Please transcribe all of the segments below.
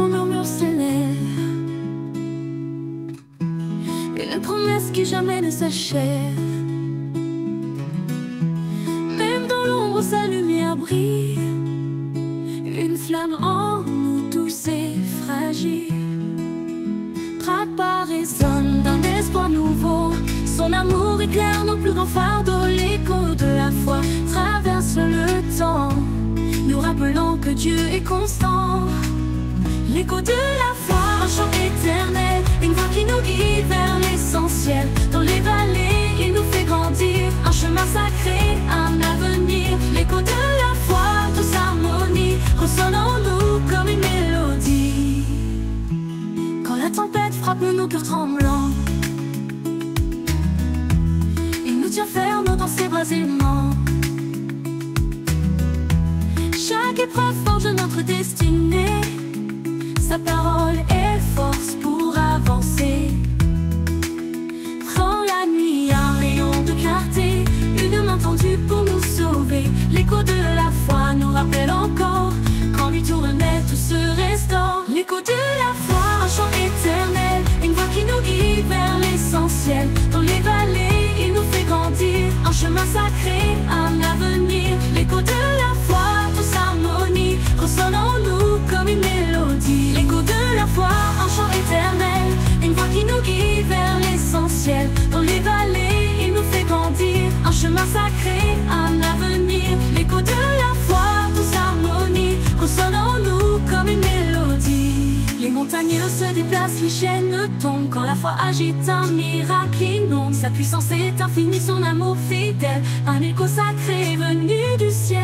son murmure s'élève, une promesse qui jamais ne s'achève. Même dans l'ombre sa lumière brille, une flamme en nous douce et fragile. Pas résonne d'un espoir nouveau, son amour éclaire nos plus grands fardeaux. L'écho de la foi traverse le temps, nous rappelant que Dieu est constant. L'écho de la foi, un chant éternel, une voix qui nous guide vers l'essentiel. Dans les vallées, il nous fait grandir, un chemin sacré, un avenir. L'écho de la foi, douce harmonie, ressonne en nous comme une mélodie. Quand la tempête frappe nos cœurs tremblants, il nous tient ferme dans ses bras aimants. Chaque épreuve forge notre destinée, sa parole est force pour avancer. Dans la nuit, un rayon de clarté, une main tendue pour nous sauver. L'écho de la foi nous rappelle encore, quand lui tournait tout se restaure. L'écho de la foi, un chant éternel, une voix qui nous guide vers l'essentiel. Dans les vallées, il nous fait grandir, un chemin sacré, un avenir. L'écho de la foi, douce harmonie, ressonne en nous comme une mélodie. L'écho de la foi, un chant éternel, une voix qui nous guide vers l'essentiel. Dans les vallées, il nous fait grandir, un chemin sacré, un avenir. L'écho de la foi, douce harmonie, ressonne en nous comme une mélodie. Les montagnes se déplacent, les chaînes tombent, quand la foi agite un miracle inonde. Sa puissance est infinie, son amour fidèle, un écho sacré venu du ciel.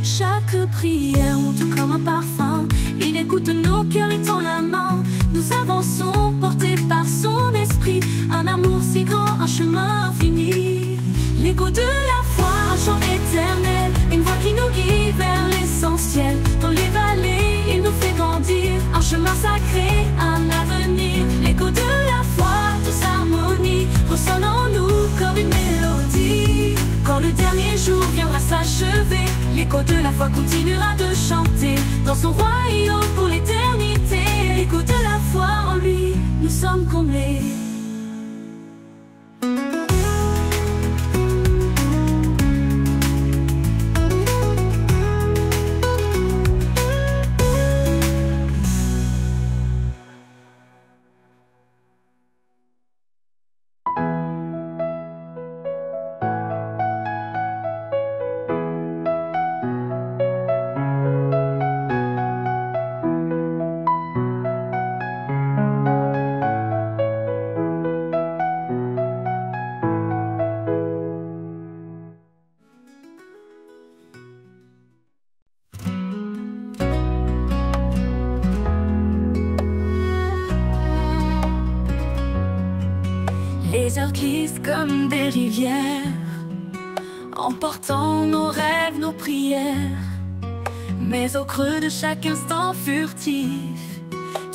Chaque prière monte comme un parfum, il écoute nos cœurs et tend la main. Nous avançons portés par son esprit, un amour si grand, un chemin infini. L'écho de la foi, un chant éternel, une voix qui nous guide vers l'essentiel. Dans les vallées, il nous fait grandir, un chemin sacré, un avenir. L'écho de la foi, douce harmonie, ressonne en nous comme une mélodie. Quand le dernier jour viendra s'achever, l'écho de la foi continuera de chanter dans son royaume pour l'éternité. L'écho de la foi, en lui, nous sommes comblés. Les heures glissent comme des rivières, emportant nos rêves, nos prières. Mais au creux de chaque instant furtif,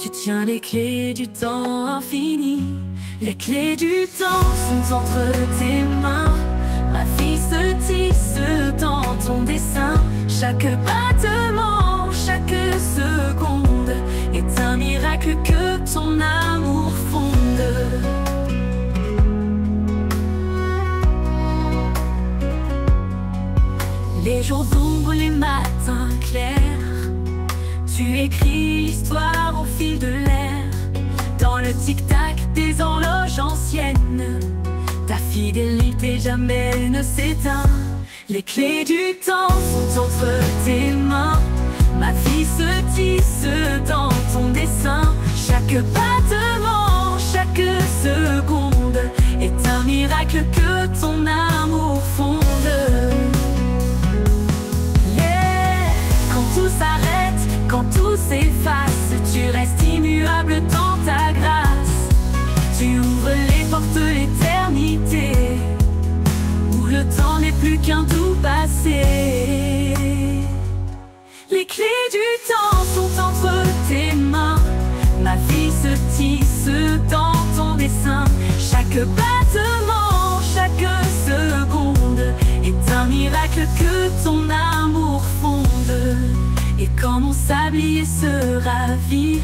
tu tiens les clés du temps infini. Les clés du temps sont entre tes mains, ma vie se tisse dans ton dessin. Chaque battement, chaque seconde est un miracle que ton amour fonde. Les jours d'ombre, les matins clairs, tu écris l'histoire au fil de l'air. Dans le tic-tac des horloges anciennes, ta fidélité jamais ne s'éteint. Les clés du temps sont entre tes mains, ma vie se tisse dans ton dessin. Chaque battement, chaque seconde est un miracle que ton amour fonde. Quand tout s'arrête, quand tout s'efface, tu restes immuable dans ta grâce. Tu ouvres les portes de l'éternité, où le temps n'est plus qu'un doux passé. Les clés du temps sont entre tes mains, ma vie se tisse dans ton dessin. Chaque battement, chaque seconde est un miracle que ton amour fonde. Et quand mon sablier se ravit,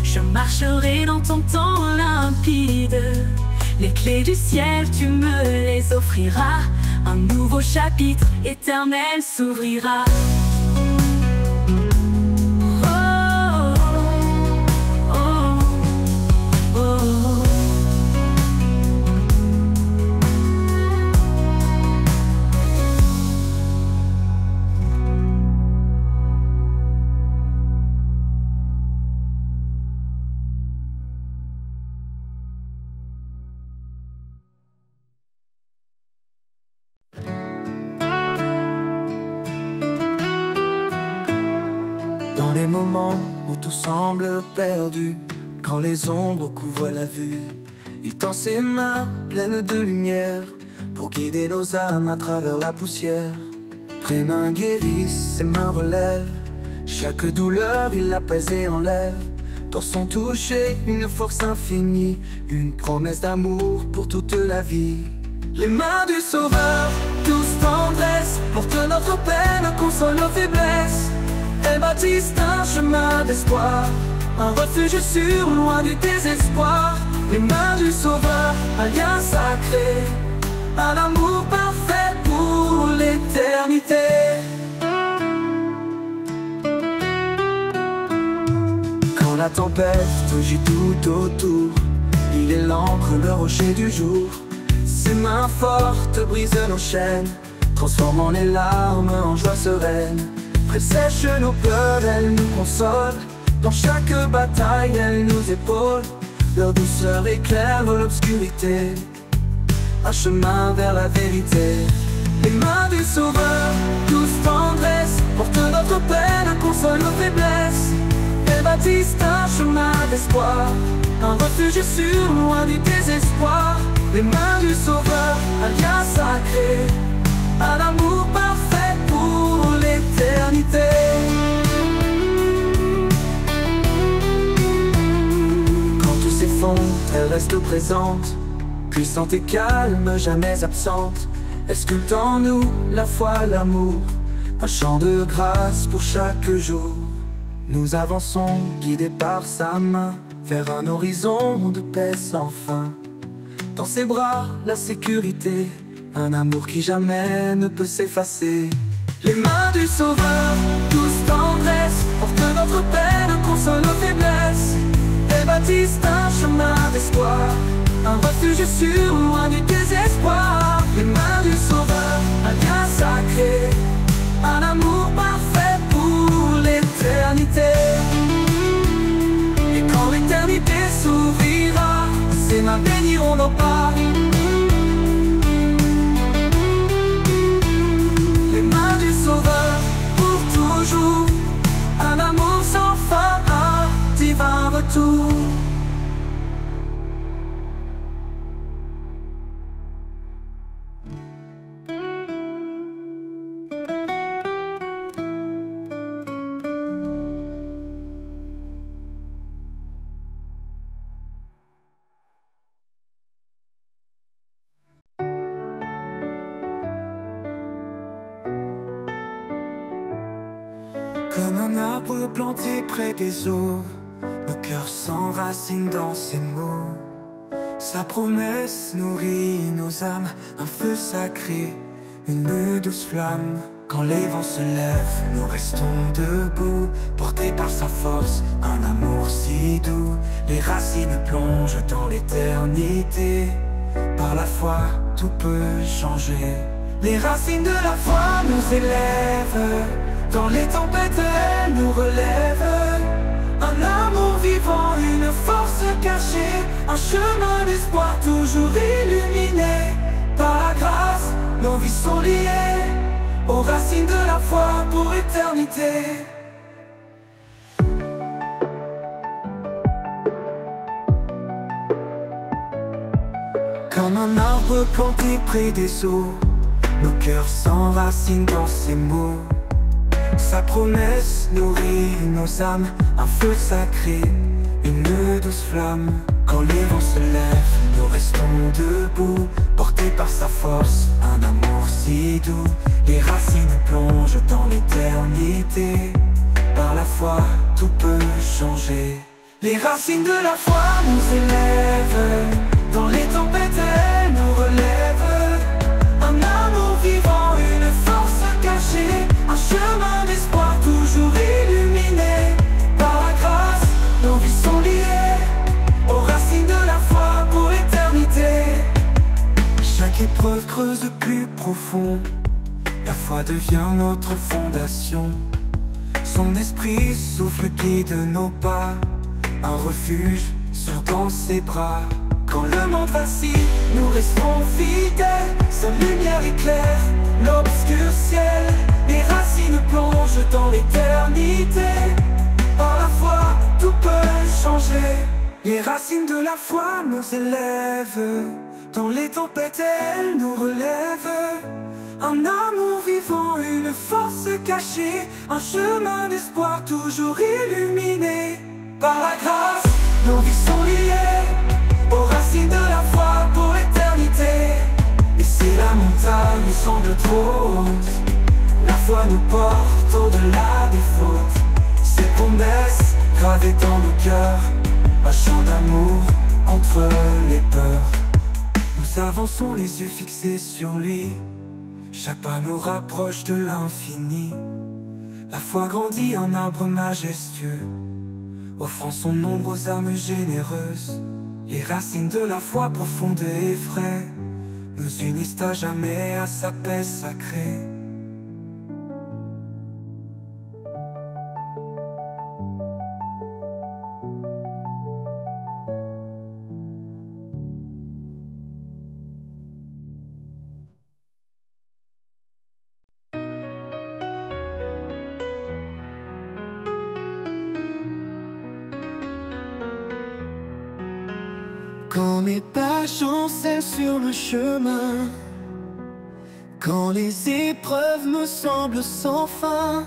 je marcherai dans ton temps limpide. Les clés du ciel, tu me les offriras. Un nouveau chapitre éternel s'ouvrira. Dans les moments où tout semble perdu, quand les ombres couvrent la vue, il tend ses mains pleines de lumière pour guider nos âmes à travers la poussière. Ses mains guérissent, ses mains relèvent chaque douleur, il l'apaise et enlève. Dans son toucher, une force infinie, une promesse d'amour pour toute la vie. Les mains du Sauveur, douce tendresse, portent notre peine, consolent nos faiblesses. Elles bâtissent un chemin d'espoir, un refuge sûr, loin du désespoir. Les mains du Sauveur, un lien sacré, un amour parfait pour l'éternité. Quand la tempête gît tout autour, il est l'encre, le rocher du jour. Ses mains fortes brisent nos chaînes, transformant les larmes en joie sereine. Elle sèche nos pleurs, elle nous console. Dans chaque bataille, elle nous épaule. Leur douceur éclaire l'obscurité, un chemin vers la vérité. Les mains du Sauveur, douce tendresse, portent notre peine, consolent nos faiblesses. Elles bâtissent un chemin d'espoir, un refuge sûr, loin du désespoir. Les mains du Sauveur, un lien sacré, un amour parfait pour l'éternité. Quand tout s'effondre, elle reste présente, puissante et calme, jamais absente. Elle sculpte en nous la foi, l'amour, un chant de grâce pour chaque jour. Nous avançons, guidés par sa main, vers un horizon de paix sans fin. Dans ses bras, la sécurité, un amour qui jamais ne peut s'effacer. Les mains du Sauveur, douce tendresse, portent notre peine, consolent nos faiblesses. Elles bâtissent un chemin d'espoir, un refuge sûr, loin du désespoir. Les mains du Sauveur, un lien sacré, un amour parfait pour l'éternité. Et quand l'éternité s'ouvrira, ses mains béniront nos pas. Les mains du Sauveur, pour toujours, un amour sans fin, un divin retour. Comme un arbre planté près des eaux, nos cœurs s'enracinent dans ses mots. Sa promesse nourrit nos âmes, un feu sacré, une douce flamme. Quand les vents se lèvent, nous restons debout, portés par sa force, un amour si doux. Les racines plongent dans l'éternité, par la foi tout peut changer. Les racines de la foi nous élèvent, dans les tempêtes, elle nous relève. Un amour vivant, une force cachée, un chemin d'espoir toujours illuminé. Par la grâce, nos vies sont liées aux racines de la foi pour l'éternité. Comme un arbre planté près des eaux, nos cœurs s'enracinent dans ses mots. Sa promesse nourrit nos âmes, un feu sacré, une douce flamme. Quand les vents se lèvent, nous restons debout, portés par sa force, un amour si doux. Les racines plongent dans l'éternité, Par la foi, tout peut changer. Les racines de la foi nous élèvent. Dans les tempêtes, elles nous relèvent. Un amour vivant, une force cachée. Un chemin d'espoir toujours illuminé. Par la grâce, nos vies sont liées aux racines de la foi pour l'éternité. Chaque épreuve creuse plus profond. La foi devient notre fondation. Son esprit souffle, guide nos pas. Un refuge sûr dans ses bras. Quand le monde vacille, nous restons fidèles. Sa lumière éclaire l'obscur ciel. Les racines plongent dans l'éternité. Par la foi, tout peut changer. Les racines de la foi nous élèvent. Dans les tempêtes, elles nous relèvent. Un amour vivant, une force cachée. Un chemin d'espoir toujours illuminé. Par la grâce, nos vies sont liées aux racines de la foi pour l'éternité. Et si la montagne nous semble trop haute, la foi nous porte au-delà des fautes. Ses promesses gravées dans nos cœurs, un chant d'amour entre les peurs. Nous avançons les yeux fixés sur lui. Chaque pas nous rapproche de l'infini. La foi grandit en arbre majestueux, offrant son ombre aux âmes généreuses. Les racines de la foi profonde et vraie nous unissent à jamais à sa paix sacrée. Quand mes pas chancellent sur le chemin, quand les épreuves me semblent sans fin,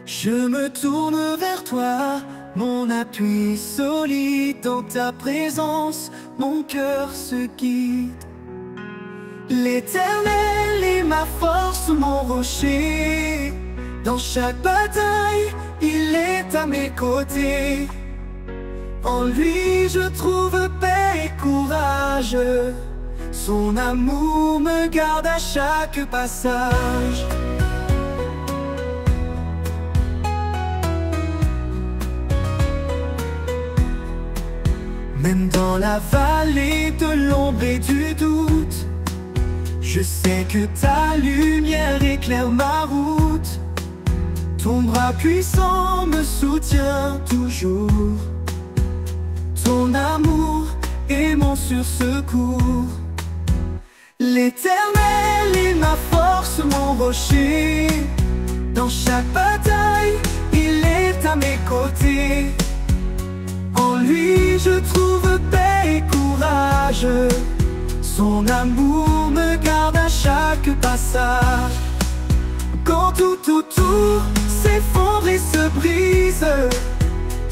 je me tourne vers toi, mon appui solide. Dans ta présence, mon cœur se guide. L'Éternel est ma force, mon rocher. Dans chaque bataille, il est à mes côtés. En lui je trouve paix et courage. Son amour me garde à chaque passage. Même dans la vallée de l'ombre et du doute, je sais que ta lumière éclaire ma route. Ton bras puissant me soutient toujours. Ton amour est mon sursecours. L'Éternel est ma force, mon rocher. Dans chaque bataille, il est à mes côtés. En lui je trouve paix et courage. Son amour me garde à chaque passage. Quand tout autour s'effondre et se brise,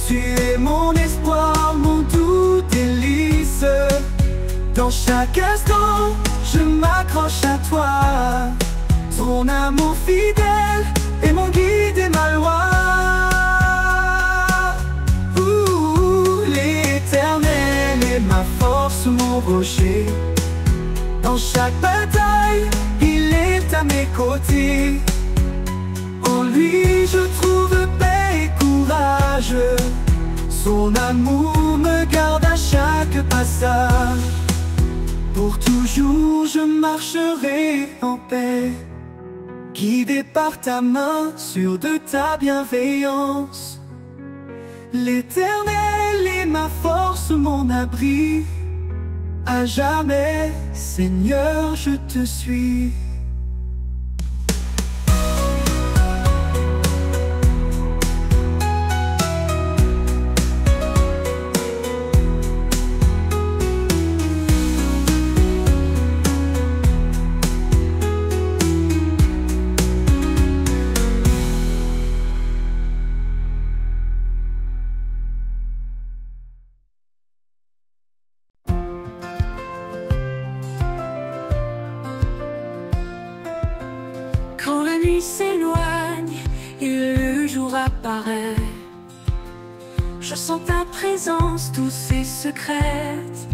tu es mon espoir, mon doux délice. Dans chaque instant, je m'accroche à toi. Ton amour fidèle est mon guide et ma loi. L'Éternel est ma force, mon rocher. Dans chaque bataille, il est à mes côtés. En lui je trouve paix et courage. Son amour me garde à chaque passage. Pour toujours je marcherai en paix, guidé par ta main, sûr de ta bienveillance. L'Éternel est ma force, mon abri. À jamais, Seigneur, je te suis. Quand la nuit s'éloigne et le jour apparaît. Je sens ta présence douce et secrète.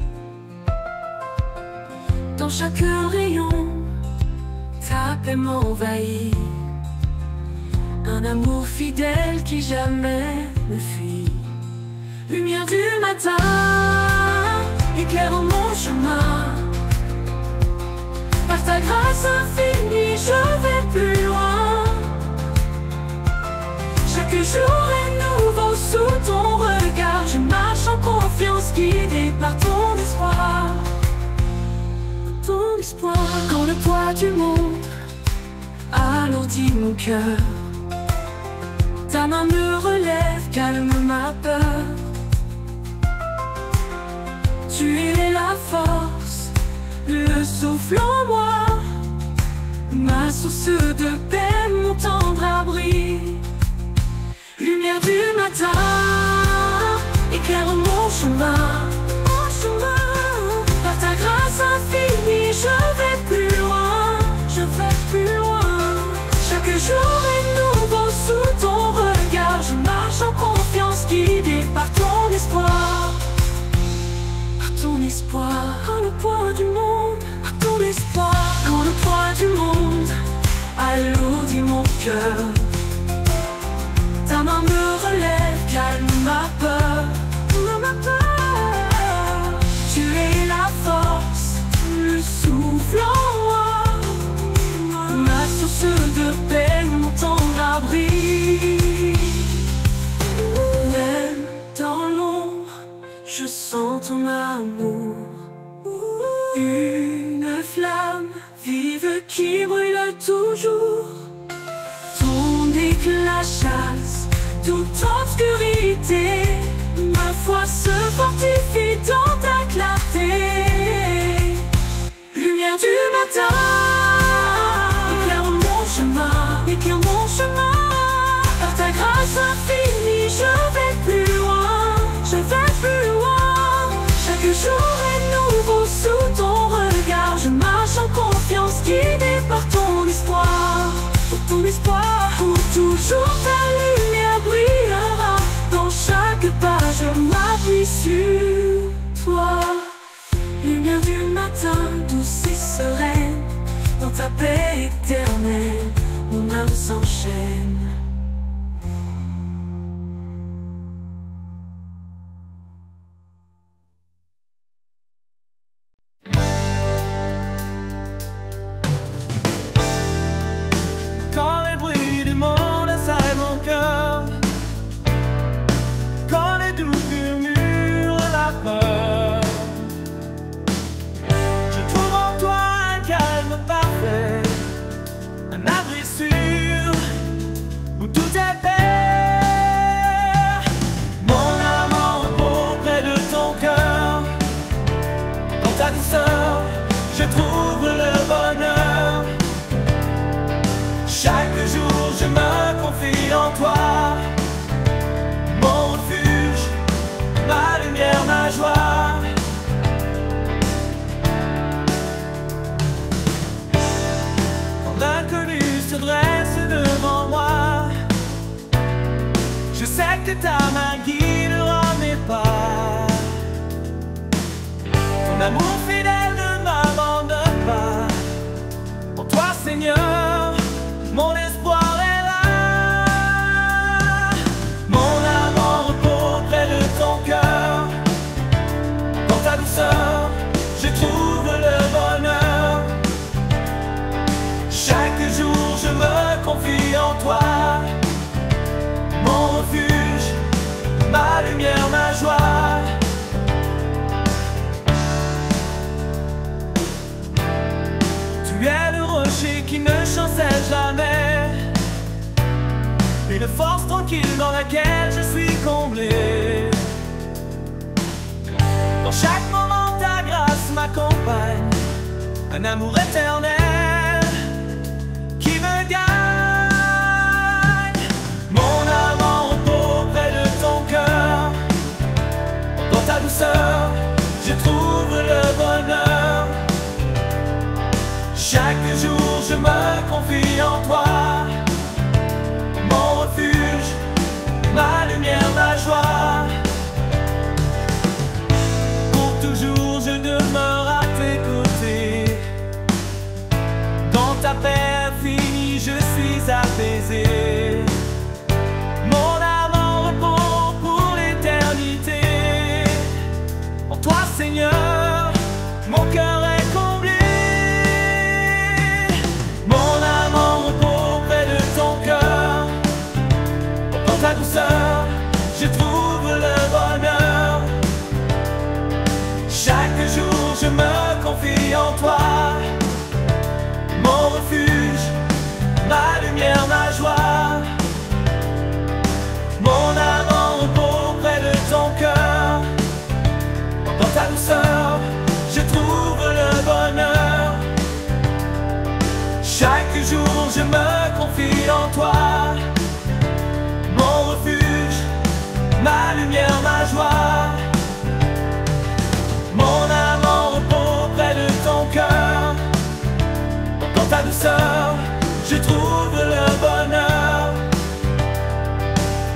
Dans chaque rayon, ta paix m'envahit. Un amour fidèle qui jamais ne fuit. Lumière du matin, éclaire mon chemin. Par ta grâce infinie, je vais plus loin. Chaque jour est nouveau sous ton regard. Je marche en confiance, guidé par ton espoir. Ton espoir. Quand le poids du monde alourdit mon cœur, ta main me relève, calme ma peur. Tu es la force, le souffle en moi, ma source de paix, mon tendre abri. Lumière du matin, éclaire mon chemin. Par ta grâce infinie, je vais plus loin, je vais plus loin. Chaque jour est nouveau sous ton regard. Je marche en confiance, guidé par ton espoir. Par ton espoir. Quand le poids du monde, par ton espoir. Quand le poids du monde alourdit mon cœur, ta main me relève, calme ma peur. Ma peur. Tu es la force, le souffle en moi, ma source de paix, mon tendre abri. Même dans l'ombre, je sens ton amour. Une flamme vive qui brûle toujours. Ton éclat chasse toute obscurité. Ma foi se fortifie dans ta clarté. Lumière du matin, éclaire mon chemin, éclaire mon chemin. Par ta grâce infinie, je vais plus loin, je vais plus loin. Chaque jour est nouveau sous ton regard. Je marche en confiance, guidé par ton espoir. Pour ton espoir, pour toujours ta lumière brillera. Dans chaque pas, je m'appuie sur toi. Lumière du matin, douce et sereine. Dans ta paix éternelle, mon âme s'enchaîne. Quand les bruits du monde assaillent mon cœur, quand les doux murmurent la peur, je trouve en toi un calme parfait, un abri sûr où tout est paix. Mon âme repos près de ton cœur. Dans ta douceur, je trouve le bonheur. Chaque jour, je me confie en toi. Mon refuge, ma lumière, ma joie. Quand l'inconnu se dresse devant moi, je sais que ta main guidera mes pas. Ton amour fidèle ne m'abandonne pas. En toi, Seigneur, mon espoir est là. Mon âme en repos près de ton cœur. Dans ta douceur, je trouve le bonheur. Chaque jour, je me confie en toi. Mon refuge, ma lumière, ma joie. Tu es le rocher qui ne chancelle jamais, une force tranquille dans laquelle je suis comblé. Dans chaque moment ta grâce m'accompagne, un amour éternel qui me gagne. Mon âme en repos près de ton cœur. Dans ta douceur, je trouve le bonheur. Chaque jour je me confie en toi. Mon refuge, ma lumière, ma joie. Pour toujours je demeure à tes côtés. Dans ta paix infinie je suis apaisé. Mon âme en repos pour l'éternité. En toi Seigneur, mon cœur est comblé. Mon âme en repos près de ton cœur. Dans ta douceur, je trouve le bonheur. Chaque jour je me confie en toi. Mon refuge, ma lumière, ma joie. Mon âme en repos près de ton cœur. Dans ta douceur, je trouve le bonheur. Chaque jour je me confie en toi. Mon refuge, ma lumière, ma joie. Mon âme en repos près de ton cœur. Dans ta douceur, je trouve le bonheur.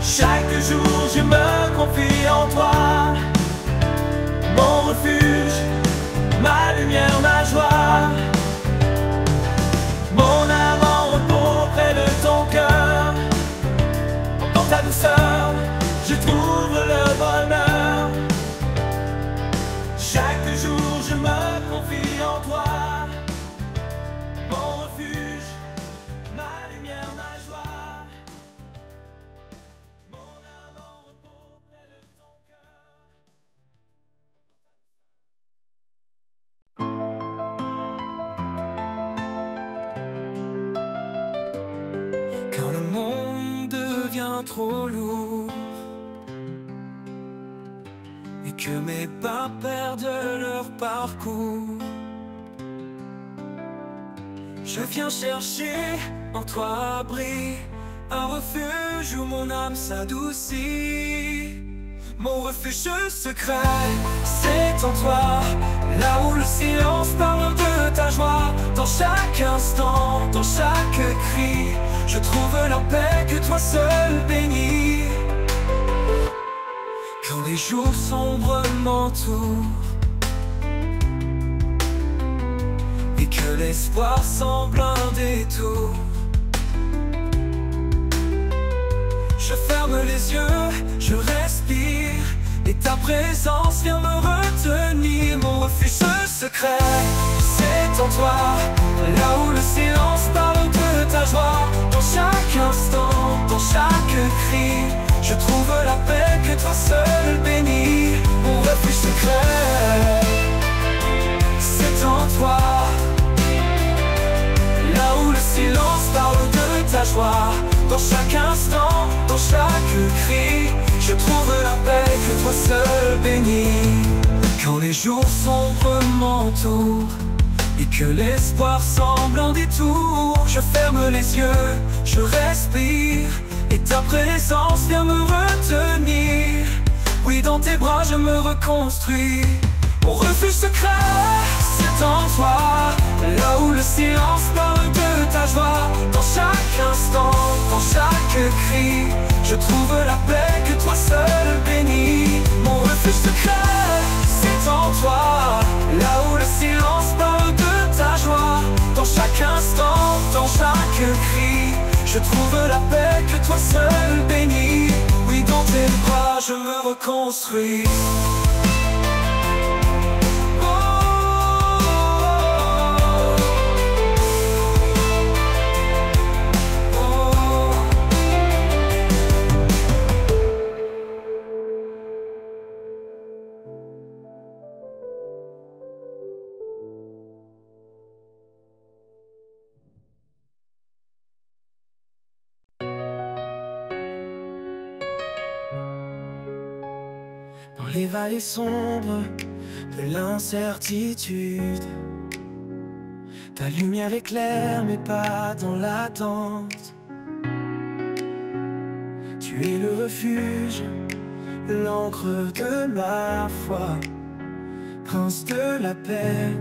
Chaque jour je me confie en toi. Mon refuge, ma lumière, ma joie. Mon âme en repos près de ton cœur. Dans ta douceur, je trouve le bonheur. Chaque jour je me confie en toi. Mon refuge, ma lumière, ma joie. Mon âme en repos près de ton cœur. Quand le monde devient trop lourd et que mes pas perdent leur parcours, je viens chercher en toi abri, un refuge où mon âme s'adoucit. Mon refuge secret, c'est en toi, là où le silence parle de ta joie. Dans chaque instant, dans chaque cri, je trouve la paix que toi seul bénis. Quand les jours sombres m'entourent et que l'espoir semble un détour, je ferme les yeux, je respire, et ta présence vient me retenir. Mon refuge secret, c'est en toi, là où le silence parle de ta joie. Dans chaque instant, dans chaque cri, je trouve la paix que toi seul bénis. Mon refuge secret, c'est en toi, là où le silence parle de ta joie. Dans chaque instant, dans chaque cri, je trouve la paix que toi seul bénis. Quand les jours sombres m'entourent et que l'espoir semble un détour, je ferme les yeux, je respire, et ta présence vient me retenir. Oui, dans tes bras je me reconstruis. Mon refuge secret, c'est en toi, là où le silence parle de ta joie. Dans chaque instant, dans chaque cri, je trouve la paix que toi seul bénis. Mon refuge secret, c'est en toi, là où le silence parle de ta joie. Dans chaque instant, dans chaque cri, je trouve la paix que toi seul bénis. Oui, dans tes bras je me reconstruis. Dans les vallées sombres de l'incertitude, ta lumière éclaire mes pas dans l'attente. Tu es le refuge, l'encre de ma foi. Prince de la paix,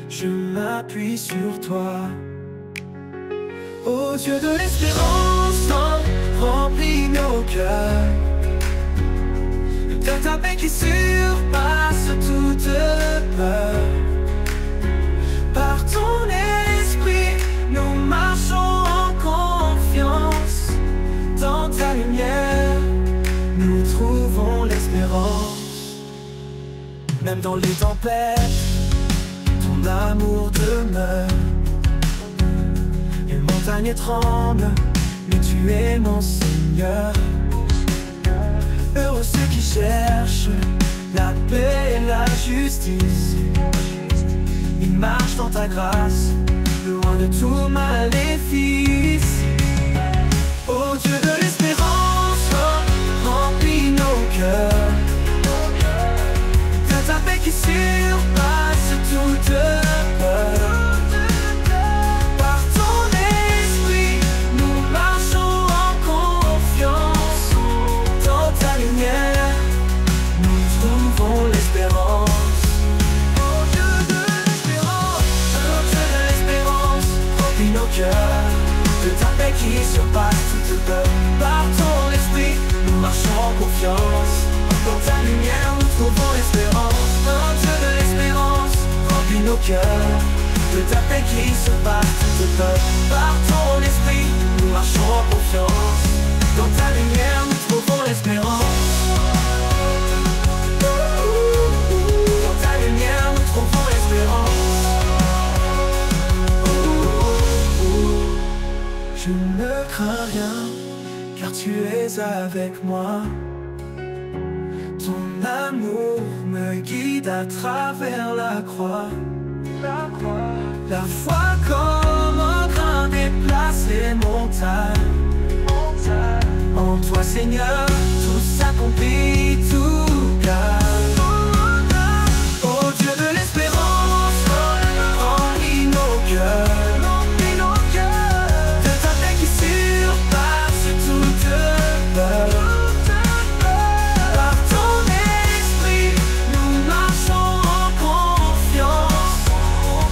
je m'appuie sur toi. Ô Dieu de l'espérance, dans remplit nos cœurs de ta paix qui surpasse toute peur. Par ton esprit, nous marchons en confiance. Dans ta lumière, nous trouvons l'espérance. Même dans les tempêtes, ton amour demeure. Les montagnes tremblent, mais tu es mon Seigneur. Heureux ceux qui cherchent la paix et la justice. Ils marchent dans ta grâce, loin de tout maléfice. Ô Dieu de l'espérance, remplis nos cœurs de ta paix qui surpasse toute peur. Par ton esprit, nous marchons en confiance. Dans ta lumière, nous trouvons l'espérance. Ô Dieu de l'espérance, remplis nos cœurs de ta paix qui surpasse toute peur. Par ton esprit, nous marchons en confiance. Dans ta lumière, nous trouvons l'espérance. Ô Dieu de l'espérance, remplis nos cœurs de ta paix qui surpasse toute peur. Par ton esprit, nous marchons en confiance. Dans ta lumière, nous trouvons l'espérance. Dans ta lumière, nous trouvons l'espérance. Je ne crains rien, car tu es avec moi. Ton amour me guide à travers la croix. La foi comme un grain déplace les montagnes. En toi Seigneur, tout s'accomplit, tout calme. Ô Dieu de l'espérance, remplis nos cœurs de ta paix qui surpasse toute peur. Par ton esprit, nous marchons en confiance.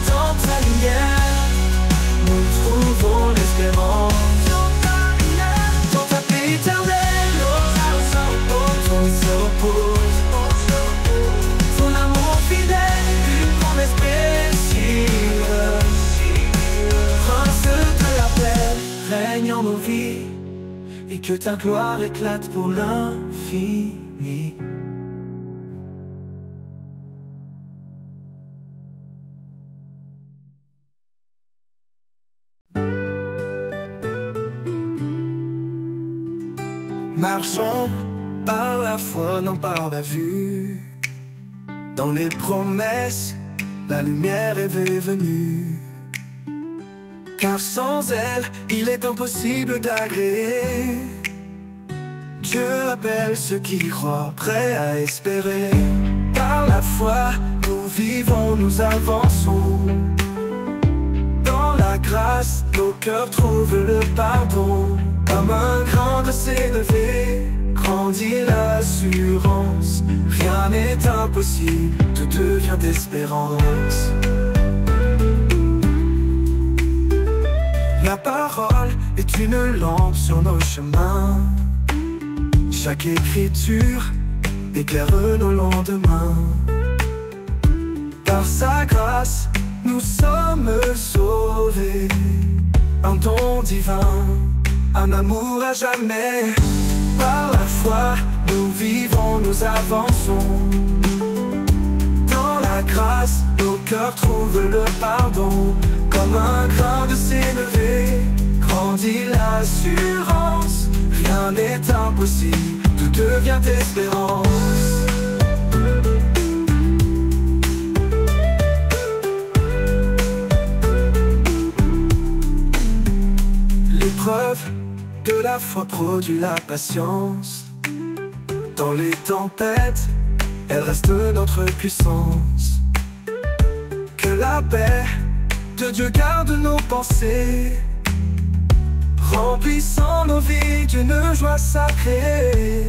Dans ta lumière, nous trouvons l'espérance. Dans ta paix éternelle, ton se repose. Ton amour fidèle, une promesse précieuse. Prince de la paix, règne en nos vies, et que ta gloire éclate pour l'infini. Marchons par la foi, non par la vue. Dans les promesses, la lumière est venue. Car sans elle, il est impossible d'agréer. Dieu appelle ceux qui croient, prêts à espérer. Par la foi, nous vivons, nous avançons. Dans la grâce, nos cœurs trouvent le pardon. Comme un grain de s'élever, grandit l'assurance. Rien n'est impossible, tout devient espérance. La parole est une lampe sur nos chemins. Chaque écriture éclaire nos lendemains. Par sa grâce, nous sommes sauvés. Un don divin, un amour à jamais. Par la foi, nous vivons, nous avançons. Dans la grâce, nos cœurs trouvent le pardon. Comme un grain de s'élever, grandit l'assurance. Rien n'est impossible, tout devient espérance. L'épreuve de la foi produit la patience. Dans les tempêtes, elle reste notre puissance. Que la paix de Dieu garde nos pensées, remplissant nos vies d'une joie sacrée.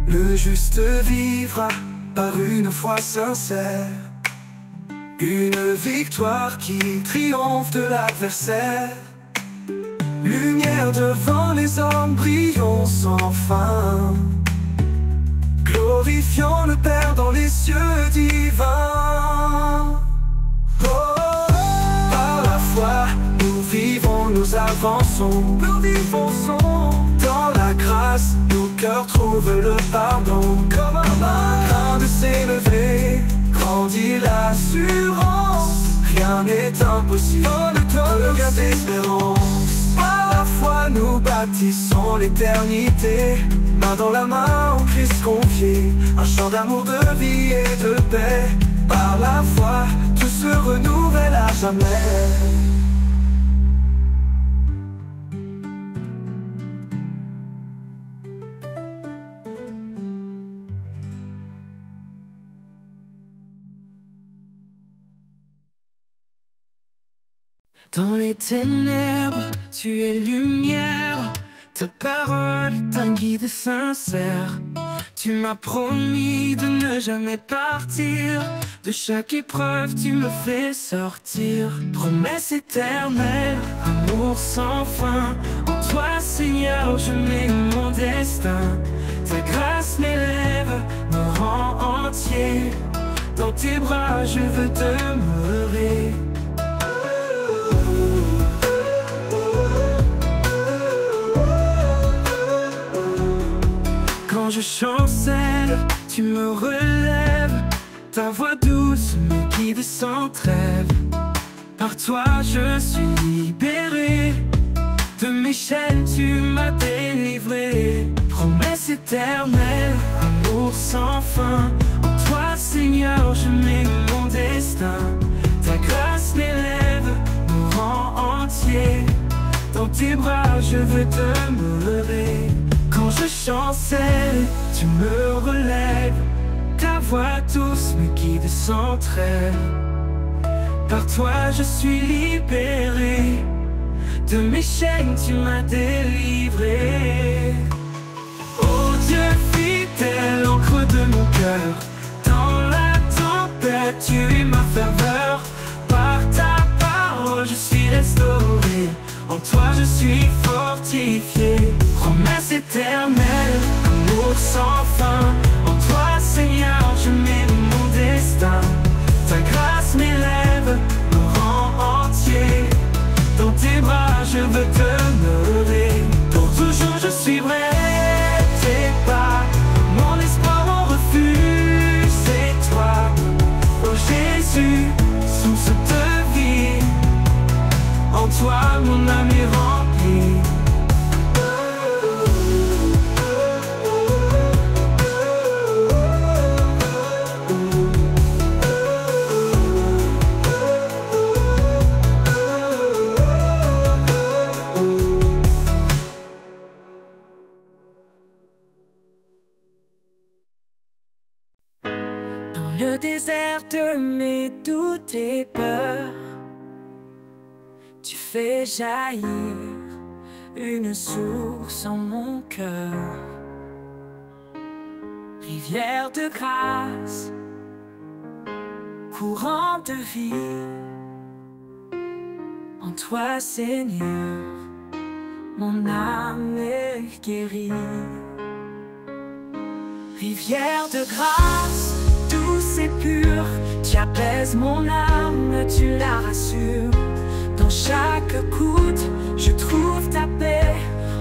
Le juste vivra par une foi sincère, une victoire qui triomphe de l'adversaire. Lumière devant les hommes, brillons sans fin. Glorifions le Père dans les cieux divins. Oh, par la foi, nous vivons, nous avançons. Nous vivons dans la grâce, nos cœurs trouvent le pardon. Comme un marin de s'élever, grandit l'assurance. Rien n'est impossible, le gars d'espérance. Par la foi, nous bâtissons l'éternité. Main dans la main, au Christ confié. Un chant d'amour, de vie et de paix. Par la foi, tout se renouvelle à jamais. Dans les ténèbres, tu es lumière. Ta parole est un guide sincère. Tu m'as promis de ne jamais partir. De chaque épreuve, tu me fais sortir. Promesse éternelle, amour sans fin. En toi, Seigneur, je mets mon destin. Ta grâce m'élève, me rend entier. Dans tes bras, je veux demeurer. Quand je chancelle, tu me relèves. Ta voix douce me guide sans trêve. Par toi je suis libéré. De mes chaînes tu m'as délivré. Promesse éternelle, amour sans fin. En toi Seigneur je mets mon destin. Ta grâce m'élève, me rend entier. Dans tes bras je veux demeurer. Quand je chancelle, tu me relèves. Ta voix douce me guide sans trêve. Par toi je suis libéré. De mes chaînes tu m'as délivré. Oh Dieu fidèle, encre de mon cœur. Dans la tempête tu es ma ferveur. Par ta parole je suis restauré. En toi je suis fortifié. Promesse éternelle, amour sans fin. En toi Seigneur je mets mon destin. Ta grâce m'élève, me rend entier. Dans tes bras je veux demeurer. Pour toujours je suivrai tes pas. Mon espoir, mon refuge, c'est toi. Oh Jésus, source de vie. En toi mon âme est remplie. Dans le désert de mes doutes et peurs, tu fais jaillir une source en mon cœur. Rivière de grâce, courant de vie. En toi Seigneur, mon âme est guérie. Rivière de grâce, douce et pure, tu apaises mon âme, tu la rassures. Dans chaque goutte, je trouve ta paix.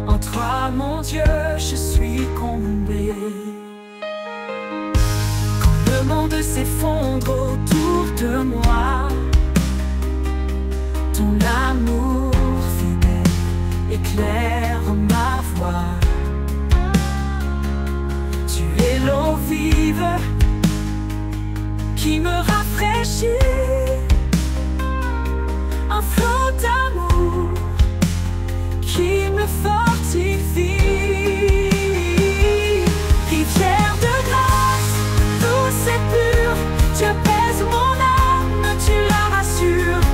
En toi, mon Dieu, je suis comblé. Quand le monde s'effondre autour de moi, ton amour fidèle éclaire ma voie. Tu es l'eau vive qui me rafraîchit. Un flot d'amour qui me fortifie. Rivière de grâce, douce et pure, tu apaises mon âme, tu la rassures.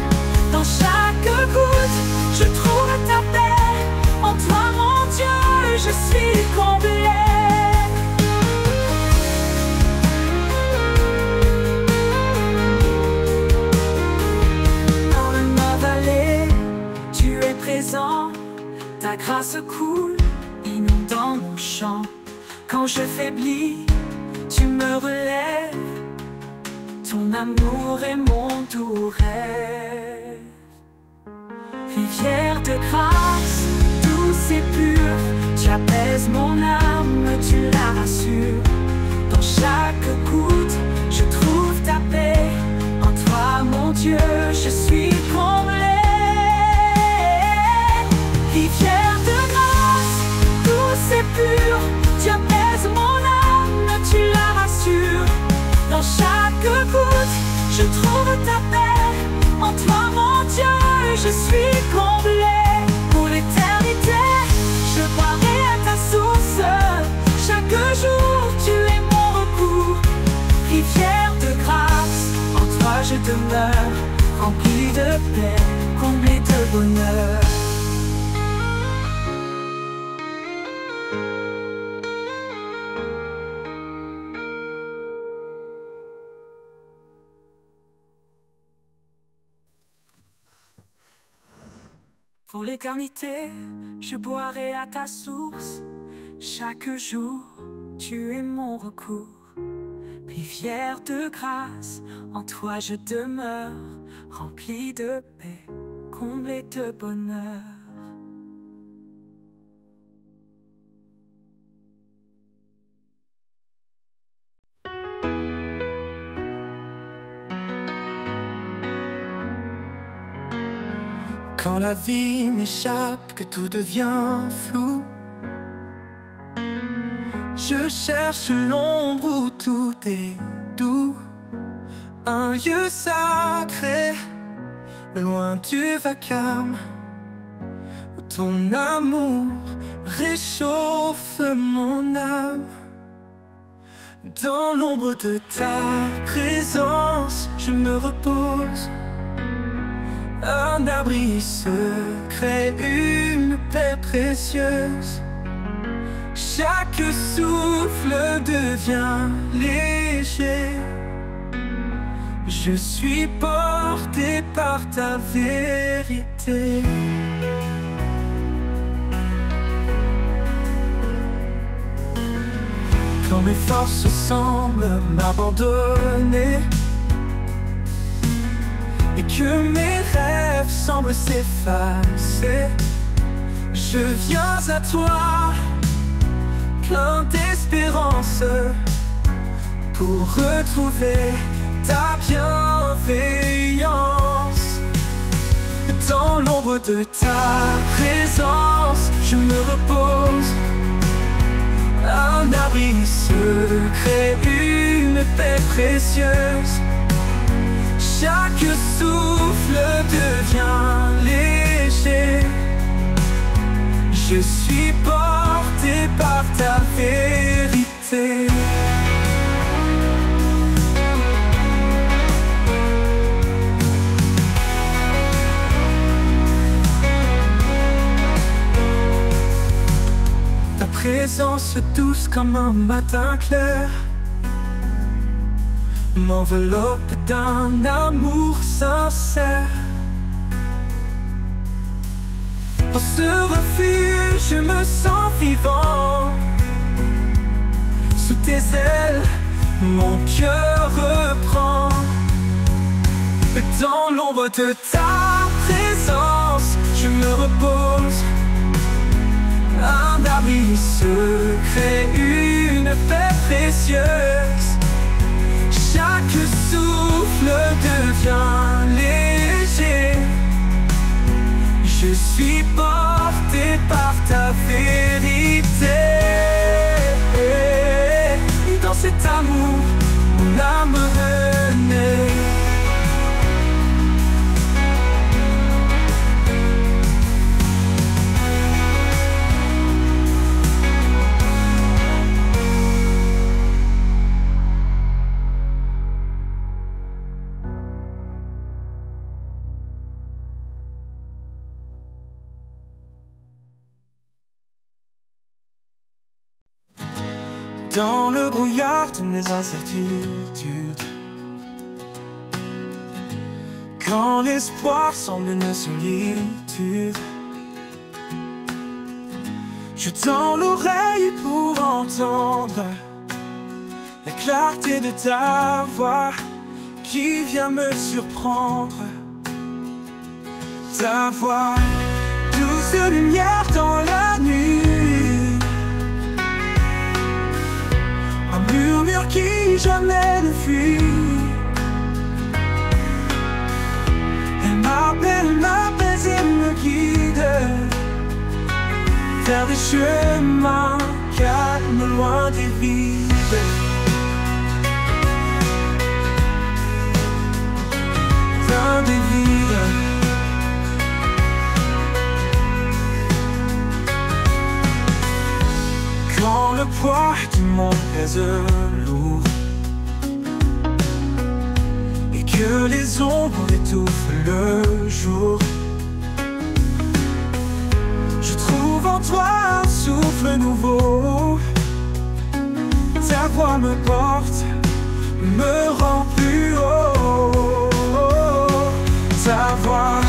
Dans chaque goutte, je trouve ta paix. En toi, mon Dieu, je suis comblé. Ta grâce coule, inondant mon champ. Quand je faiblis, tu me relèves. Ton amour est mon doux rêve. Rivière de grâce, douce et pure, tu apaises mon âme, tu la rassures. Dans chaque goutte, je trouve ta paix. En toi, mon Dieu, je suis comblé. Rivière de grâce, douce et pure, tu apaises mon âme, tu la rassures. Dans chaque goutte, je trouve ta paix. En toi, mon Dieu, je suis comblé. Pour l'éternité, je boirai à ta source. Chaque jour, tu es mon recours. Rivière de grâce, en toi je demeure, rempli de paix, comblé de bonheur. Pour l'éternité, je boirai à ta source. Chaque jour, tu es mon recours. Rivière de grâce, en toi je demeure, rempli de paix, comblé de bonheur. Quand la vie m'échappe, que tout devient flou, je cherche l'ombre où tout est doux. Un lieu sacré, loin du vacarme, où ton amour réchauffe mon âme. Dans l'ombre de ta présence, je me repose. Un abri secret, une paix précieuse. Chaque souffle devient léger. Je suis porté par ta vérité. Quand mes forces semblent m'abandonner et que mes rêves semblent s'effacer, je viens à toi, plein d'espérance, pour retrouver ta bienveillance. Dans l'ombre de ta présence, je me repose. Un abri secret, une paix précieuse. Chaque souffle devient léger. Je suis porté par ta vérité. Ta présence douce comme un matin clair m'enveloppe d'un amour sincère. Dans ce refuge, je me sens vivant. Sous tes ailes, mon cœur reprend. Dans l'ombre de ta présence, je me repose. Un abri secret, une paix précieuse. Chaque souffle devient léger. Je suis porté par ta vérité. Et dans cet amour, mon âme renaît. Dans le brouillard de mes incertitudes, quand l'espoir semble une solitude, Je tends l'oreille pour entendre la clarté de ta voix qui vient me surprendre. Ta voix, douce lumière dans la nuit, un murmure qui jamais ne fuit. Elle m'apaise et me guide vers des chemins calmes, loin des vides. Loin des vides. Quand le poids du monde pèse lourd et que les ombres étouffent le jour, je trouve en toi un souffle nouveau. Ta voix me porte, me rend plus haut. Ta voix,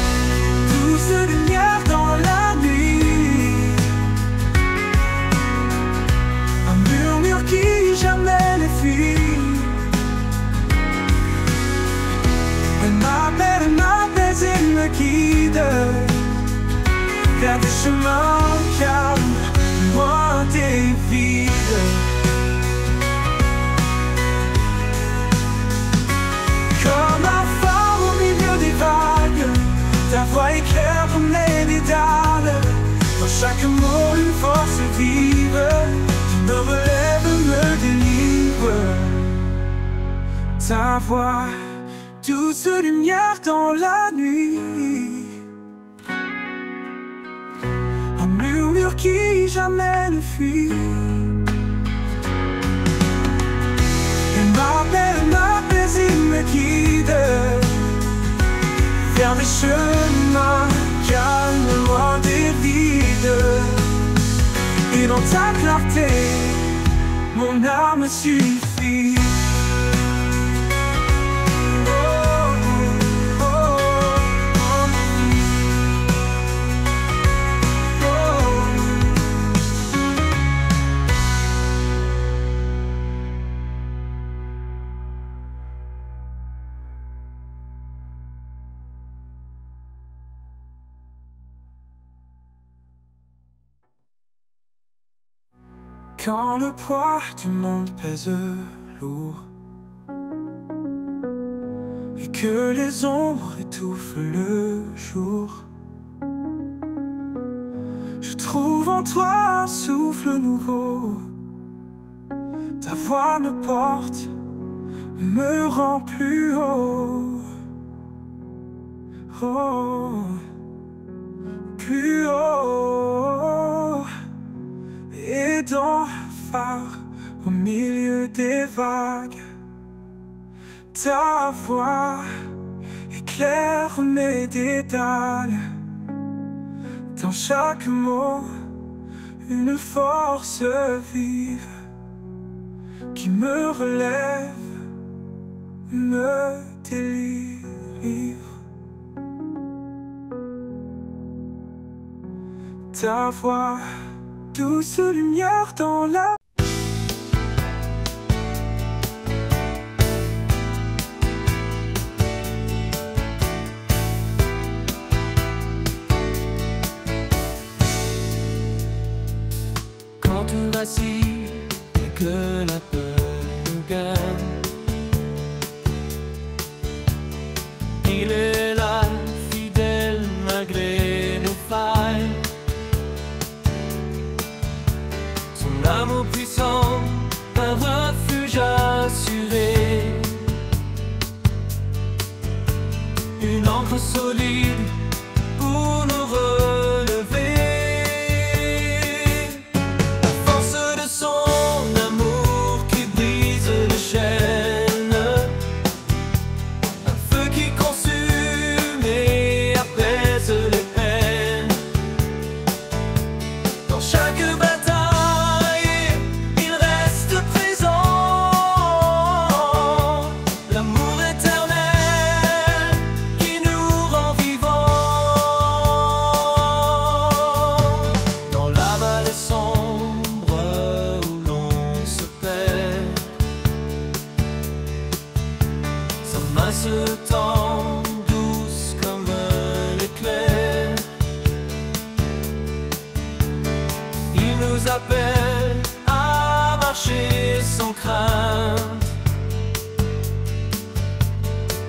douce lumière dans la nuit, un murmure qui jamais ne fuit. Elle m'apaise et me guide vers des chemins calmes, loin des vides. Comme un phare au milieu des vagues, ta voix éclaire comme les dédales. Dans chaque mot une force vive qui me relève, me délivre. Ta voix, douce lumière dans la nuit, un murmure qui jamais ne fuit. Elle m'apaise et me guide vers des chemins calmes, loin des vides. Et dans ta clarté, mon âme suffit. Quand le poids du monde pèse lourd et que les ombres étouffent le jour, je trouve en toi un souffle nouveau. Ta voix me porte, me rend plus haut. Oh, plus haut. Et dans le phare, au milieu des vagues, ta voix éclaire mes dédales. Dans chaque mot, une force vive qui me relève, me délivre. Ta voix, douce lumière dans la... Quand tout vacille et que la peur nous gagne, il est là, fidèle malgré nos failles. Son amour puissant, un refuge assuré, une ancre solide pour nous relever. La force de son amour qui nous appelle à marcher sans crainte,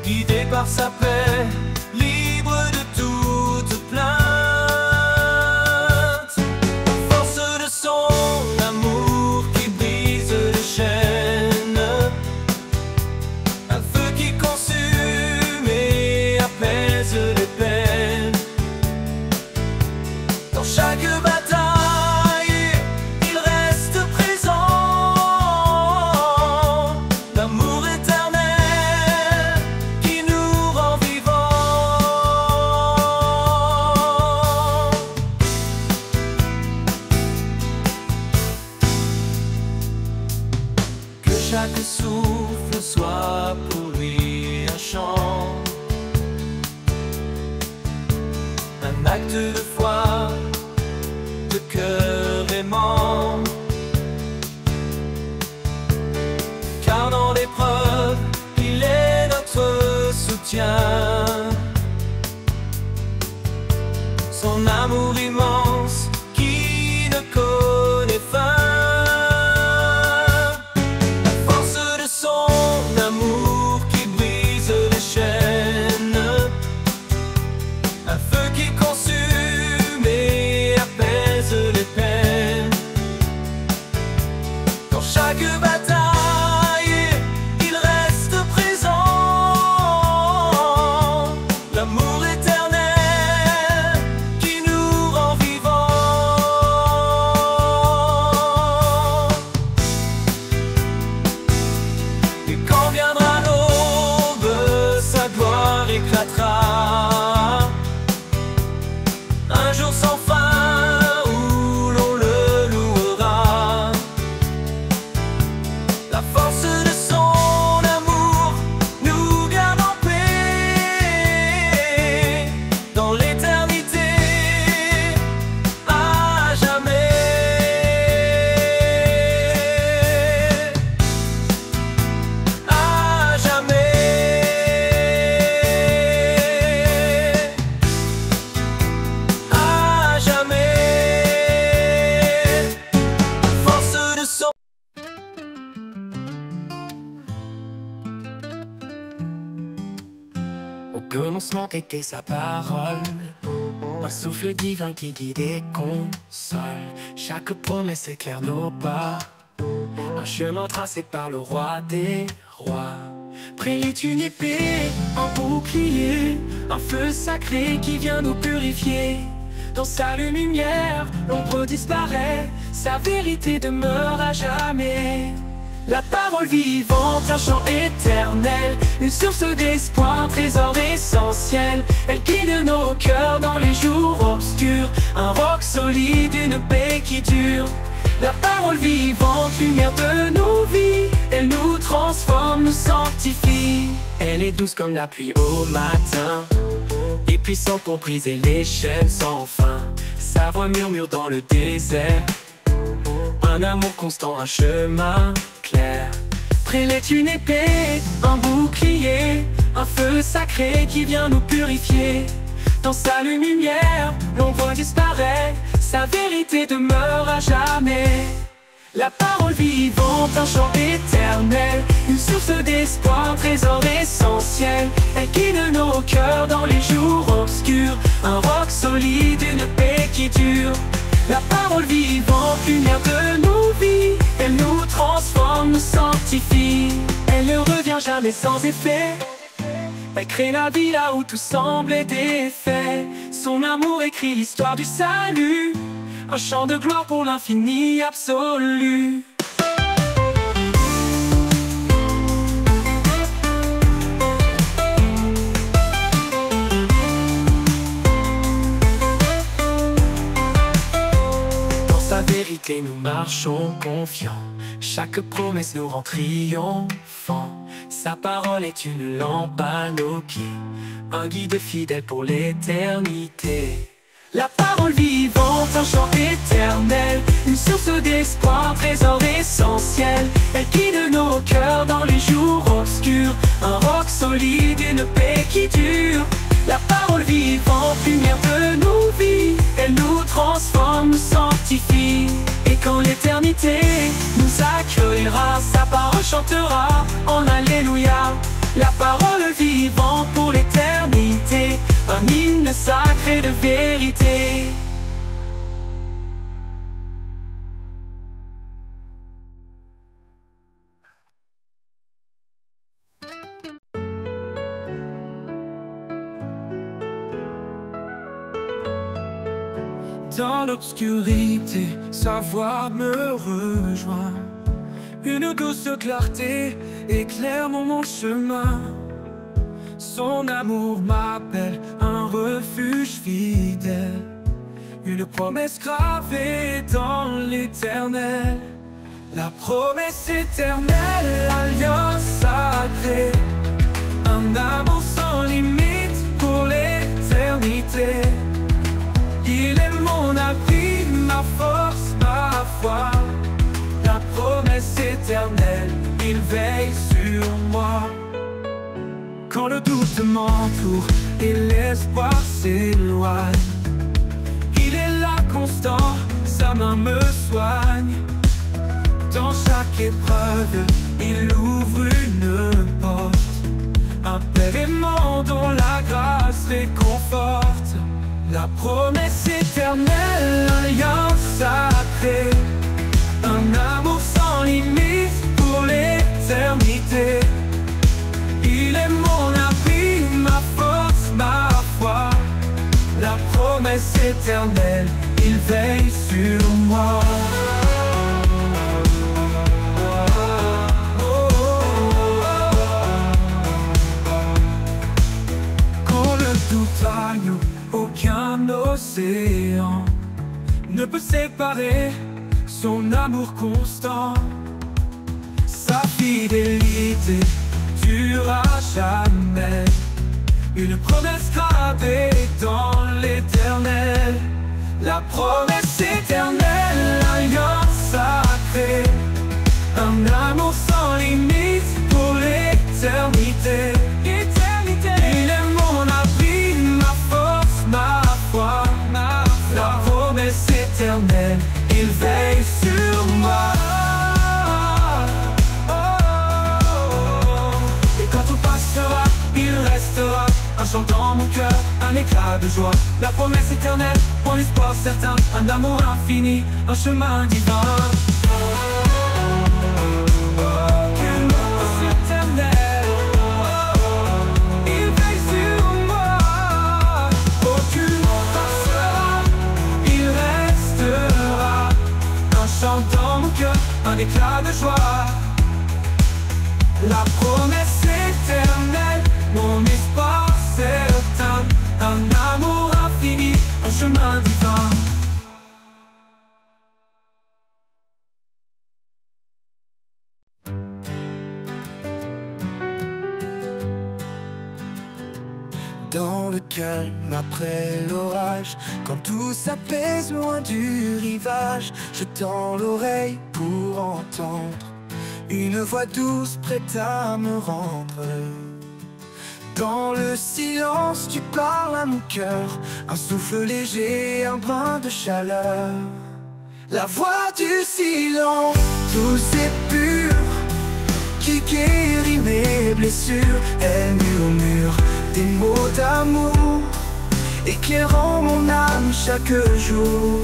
guidé par sa paix, libre de toute plainte. Force de son amour qui brise les chaînes, un feu qui consume et apaise les peines. Dans chaque bataille, il reste présent, l'amour éternel qui nous rend vivants. Que chaque souffle soit pour lui un chant, un acte de foi, de cœur aimant. Car dans l'épreuve, il est notre soutien. Son amour immense qui ne connaît fin. La force de son amour qui brise les chaînes, un feu qui consume et apaise les peines. Dans chaque bataille, il reste présent, l'amour éternel qui nous rend vivants. Et quand viendra l'aube, sa gloire éclatera, un jour sans fin où l'on le louera. La force de son amour nous garde en paix dans l'éternité, à jamais. À jamais. À jamais. Force de son. Au commencement était sa parole, un souffle divin qui guide et console. Chaque promesse éclaire nos pas, un chemin tracé par le roi des rois. Près est une épée, un bouclier, un feu sacré qui vient nous purifier. Dans sa lumière, l'ombre disparaît, sa vérité demeure à jamais. La parole vivante, un chant éternel, une source d'espoir, un trésor essentiel. Elle guide nos cœurs dans les jours obscurs, un roc solide, une paix qui dure. La parole vivante, lumière de nos vies, elle nous transforme, nous sanctifie. Elle est douce comme la pluie au matin, et puissante pour briser les chaînes sans fin. Sa voix murmure dans le désert, un amour constant, un chemin clair. Près est une épée, un bouclier, un feu sacré qui vient nous purifier. Dans sa lumière, l'ombre disparaît, sa vérité demeure à jamais. La parole vivante, un chant éternel, une source d'espoir, un trésor essentiel. Elle guide nos cœurs dans les jours obscurs, un roc solide, une paix qui dure. La parole vivante, lumière de nos vies, elle nous transforme, nous sanctifie. Elle ne revient jamais sans effet, elle crée la vie là où tout semble défait. Son amour écrit l'histoire du salut, un chant de gloire pour l'infini absolu. Dans sa vérité nous marchons confiants, chaque promesse nous rend triomphants. Sa parole est une lampe à nos pieds, un guide fidèle pour l'éternité. La parole vivante, un chant éternel, une source d'espoir, un trésor essentiel. Elle guide nos cœurs dans les jours obscurs, un roc solide, une paix qui dure. La parole vivante, lumière de nos vies, elle nous transforme, nous sanctifie. Et quand l'éternité nous accueillera, sa parole chantera en Alléluia. La parole vivante pour l'éternité, un hymne sacré de vérité. Dans l'obscurité, sa voix me rejoint. Une douce clarté éclaire mon chemin. Son amour m'appelle, un refuge fidèle. Une promesse gravée dans l'éternel. La promesse éternelle, alliance sacrée. Un amour sans limite pour l'éternité. Il est mon abri, ma force, ma foi. La promesse éternelle, il veille sur moi. Quand le doute m'entoure et l'espoir s'éloigne, il est là constant, sa main me soigne. Dans chaque épreuve, il ouvre une porte. Un père aimant dont la grâce réconforte. La promesse éternelle, alliance sacrée. Un amour sans limite pour l'éternité. Il est mon abri, ma force, ma foi. La promesse éternelle, il veille sur moi. Quand le doute règne, aucun océan ne peut séparer son amour constant. Sa fidélité dure à jamais. Une promesse gravée dans l'éternel. La promesse éternelle, alliance sacrée. Un amour sans limite pour l'éternité. Il est mon abri, ma force, ma foi. La promesse éternelle, il veille sur moi. Et quand tout passera, il restera un chant dans mon cœur, un éclat de joie. La promesse éternelle, mon espoir certain. Un amour infini, un chemin divin. Dans mon cœur, un éclat de joie. La promesse éternelle, mon espoir certain. Un amour infini, un chemin divin. Dans le calme après l'orage, quand tout s'apaise loin du rivage, je tends l'oreille pour entendre une voix douce prête à me rendre. Dans le silence, tu parles à mon cœur, un souffle léger, un brin de chaleur. La voix du silence, douce et pure, qui guérit mes blessures. Elle murmure des mots d'amour, éclairant mon âme chaque jour.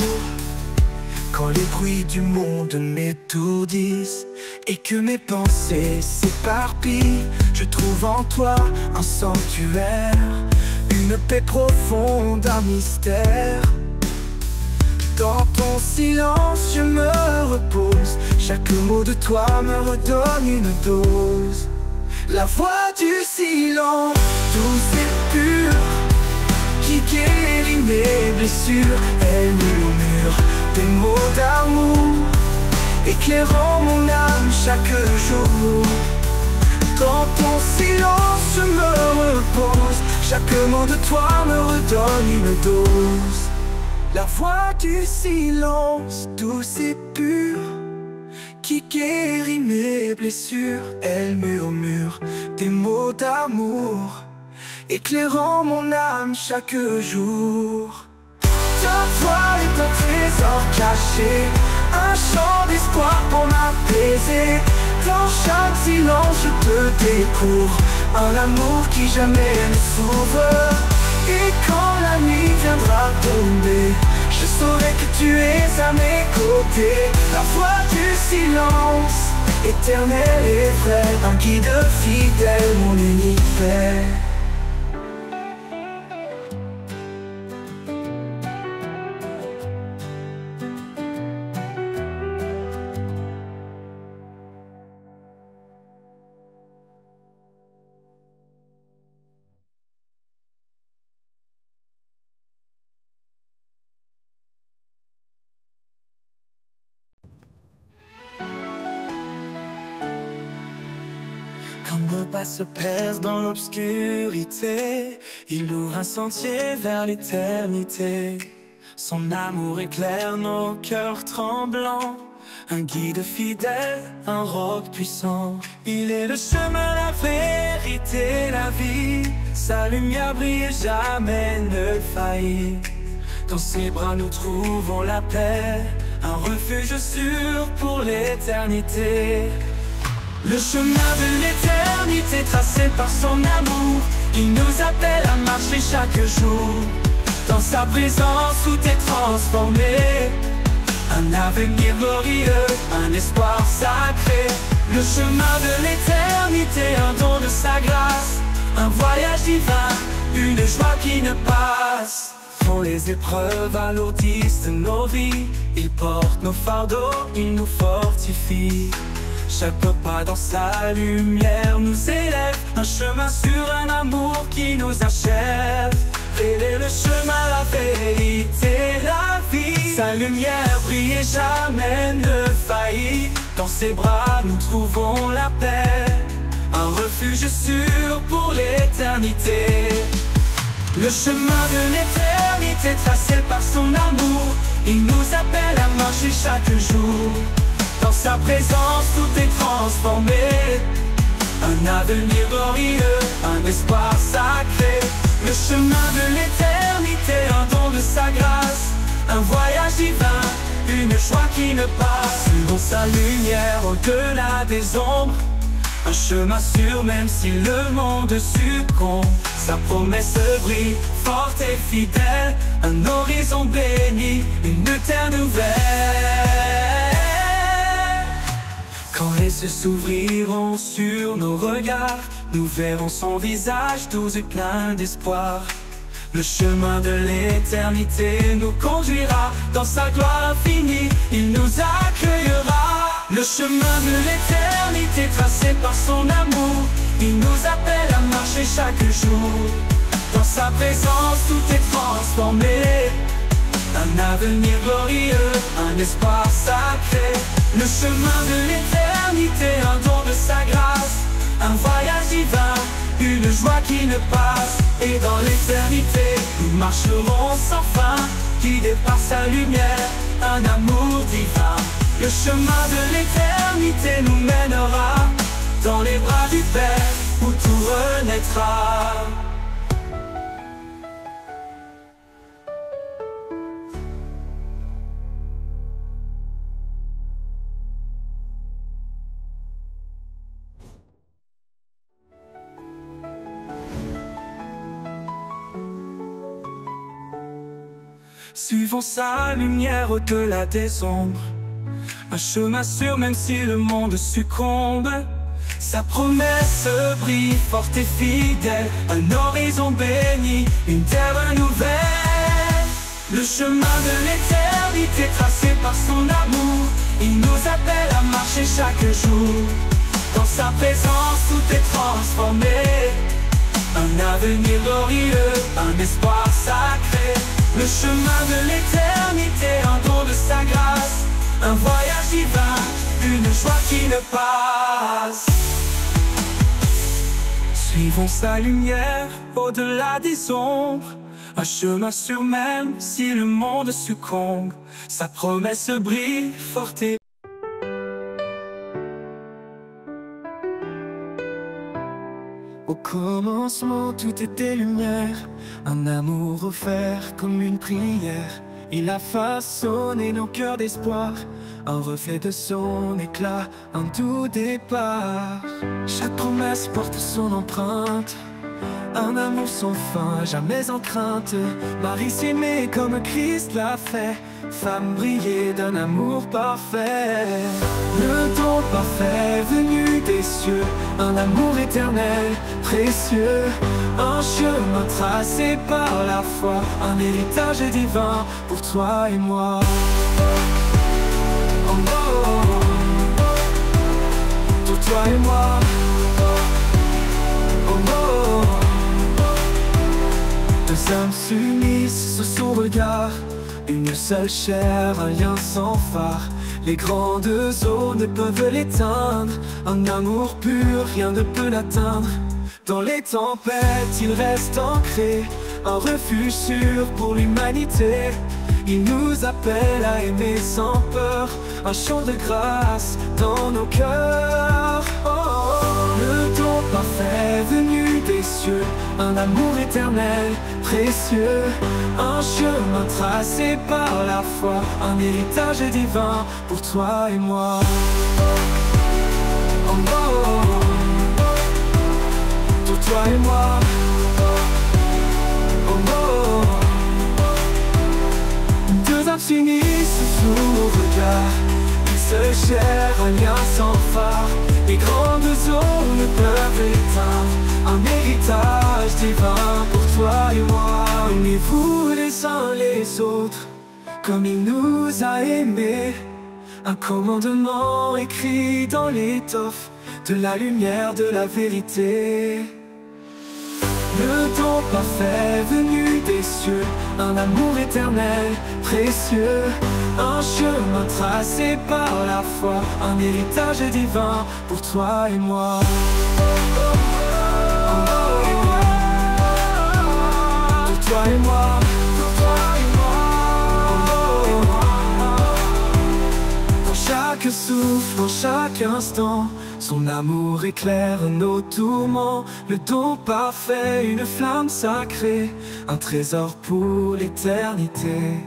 Quand les bruits du monde m'étourdissent et que mes pensées s'éparpillent, je trouve en toi un sanctuaire, une paix profonde, un mystère. Dans ton silence je me repose, chaque mot de toi me redonne une dose. La voix du silence, douce et pure, qui guérit mes blessures. Elle murmure des mots d'amour, éclairant mon âme chaque jour. Dans ton silence je me repose, chaque mot de toi me redonne une dose. La voix du silence, douce et pure, qui guérit mes blessures. Elle murmure des mots d'amour, éclairant mon âme chaque jour. Ta voix est un trésor caché, un chant d'espoir pour m'apaiser. Dans chaque silence je te découvre un amour qui jamais ne s'ouvre. Et quand la nuit viendra tomber, je saurai que tu es à mes côtés. La voix du silence, éternel et vrai, un guide fidèle, mon unique paix. Comme le pas se perce dans l'obscurité, il ouvre un sentier vers l'éternité. Son amour éclaire nos cœurs tremblants, un guide fidèle, un roc puissant. Il est le chemin, la vérité, la vie. Sa lumière brille et jamais ne faillit. Dans ses bras nous trouvons la paix, un refuge sûr pour l'éternité. Le chemin de l'éternité tracé par son amour, il nous appelle à marcher chaque jour. Dans sa présence tout est transformé, un avenir glorieux, un espoir sacré. Le chemin de l'éternité, un don de sa grâce, un voyage divin, une joie qui ne passe. Quand les épreuves alourdissent nos vies, il porte nos fardeaux, il nous fortifie. Chaque pas dans sa lumière nous élève, un chemin sur un amour qui nous achève. Il est le chemin, la vérité, la vie. Sa lumière brille et jamais ne faillit. Dans ses bras nous trouvons la paix, un refuge sûr pour l'éternité. Le chemin de l'éternité tracé par son amour, il nous appelle à marcher chaque jour. Dans sa présence tout est transformé, un avenir glorieux, un espoir sacré. Le chemin de l'éternité, un don de sa grâce, un voyage divin, une joie qui ne passe. Suivons sa lumière au-delà des ombres, un chemin sûr même si le monde succombe. Sa promesse brille, forte et fidèle, un horizon béni, une terre nouvelle. Quand les cieux s'ouvriront sur nos regards, nous verrons son visage doux et plein d'espoir. Le chemin de l'éternité nous conduira dans sa gloire infinie, il nous accueillera. Le chemin de l'éternité tracé par son amour, il nous appelle à marcher chaque jour. Dans sa présence tout est transformé, un avenir glorieux, un espoir sacré. Le chemin de l'éternité, un don de sa grâce, un voyage divin, une joie qui ne passe. Et dans l'éternité, nous marcherons sans fin, guidés par sa lumière, un amour divin. Le chemin de l'éternité nous mènera dans les bras du Père, où tout renaîtra. Suivons sa lumière au-delà des ombres, un chemin sûr même si le monde succombe. Sa promesse brille forte et fidèle, un horizon béni, une terre nouvelle. Le chemin de l'éternité tracé par son amour, il nous appelle à marcher chaque jour. Dans sa présence tout est transformé, un avenir glorieux, un espoir sacré. Le chemin de l'éternité, un don de sa grâce, un voyage divin, une joie qui ne passe. Suivons sa lumière au-delà des ombres, un chemin sûr même si le monde succombe. Sa promesse brille forte et au commencement tout était lumière, un amour offert comme une prière. Il a façonné nos cœurs d'espoir, un reflet de son éclat, un doux départ. Chaque promesse porte son empreinte, un amour sans fin, jamais en crainte. Marie s'aimait comme Christ l'a fait, femme brillée d'un amour parfait. Le don parfait venu des cieux, un amour éternel, précieux. Un chemin tracé par la foi, un héritage divin pour toi et moi. Oh, oh, oh. Pour toi et moi. Oh, oh, oh. Deux âmes s'unissent sous son regard, une seule chair, un lien sans phare. Les grandes eaux ne peuvent l'éteindre, un amour pur, rien ne peut l'atteindre. Dans les tempêtes, il reste ancré, un refuge sûr pour l'humanité. Il nous appelle à aimer sans peur, un chant de grâce dans nos cœurs. Oh, oh. Le don parfait venu des cieux, un amour éternel, précieux. Un chemin tracé par la foi, un héritage divin pour toi et moi. Oh, oh, oh. Pour toi et moi. Oh, oh, oh. Deux âmes s'unissent sous le regard, une seule chair, un lien sans phare. Les grandes eaux ne peuvent l'éteindre, un héritage divin pour toi et moi. Aimez-vous les uns les autres comme il nous a aimés, un commandement écrit dans l'étoffe de la lumière de la vérité. Le don parfait venu des cieux, un amour éternel, précieux. Un chemin tracé par la foi, un héritage divin pour toi et moi. Pour toi et moi. Dans chaque souffle, dans chaque instant, son amour éclaire nos tourments. Le don parfait, une flamme sacrée, un trésor pour l'éternité.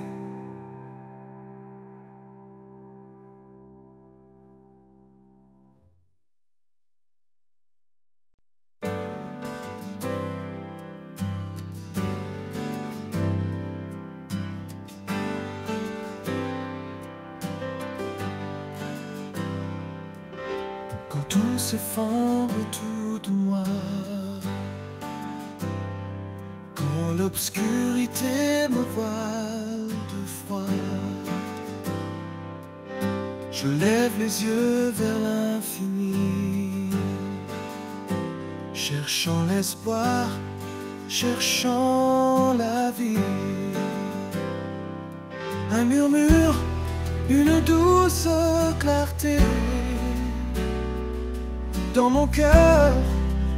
Quand tout s'effondre autour de moi, quand l'obscurité me voile de froid, je lève les yeux vers l'infini, cherchant l'espoir, cherchant la vie. Un murmure, une douce clarté. Dans mon cœur,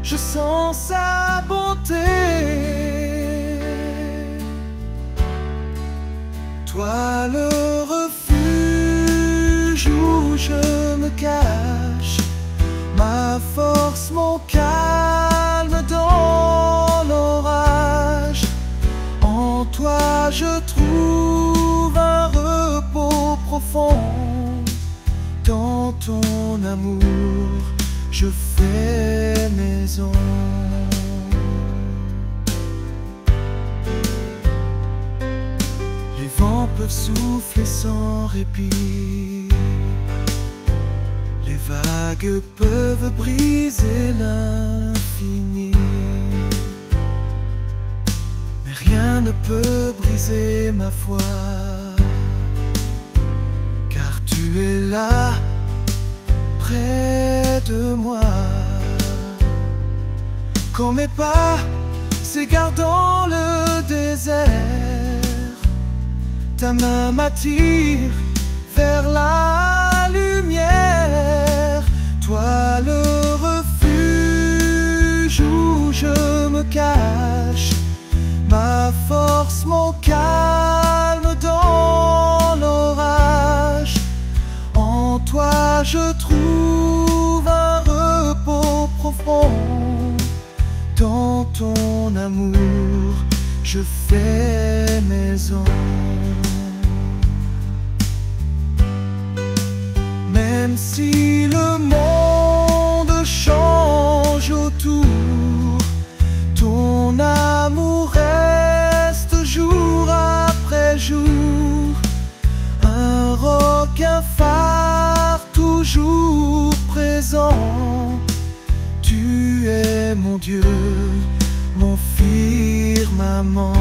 je sens sa bonté. Toi le refuge où je me cache, ma force, mon calme dans l'orage. En toi je trouve un repos profond. Dans ton amour je fais maison. Les vents peuvent souffler sans répit, les vagues peuvent briser l'infini, mais rien ne peut briser ma foi, car tu es là près de moi. Quand mes pas s'égarent dans le désert, ta main m'attire vers la lumière. Toi le refuge où je me cache, ma force, mon calme dans l'orage. En toi je trouve un repos profond. Dans ton amour je fais maison. Même si le monde change autour, ton amour reste jour après jour. Un roc, un phare toujours présent. Tu es mon Dieu, mon firmament.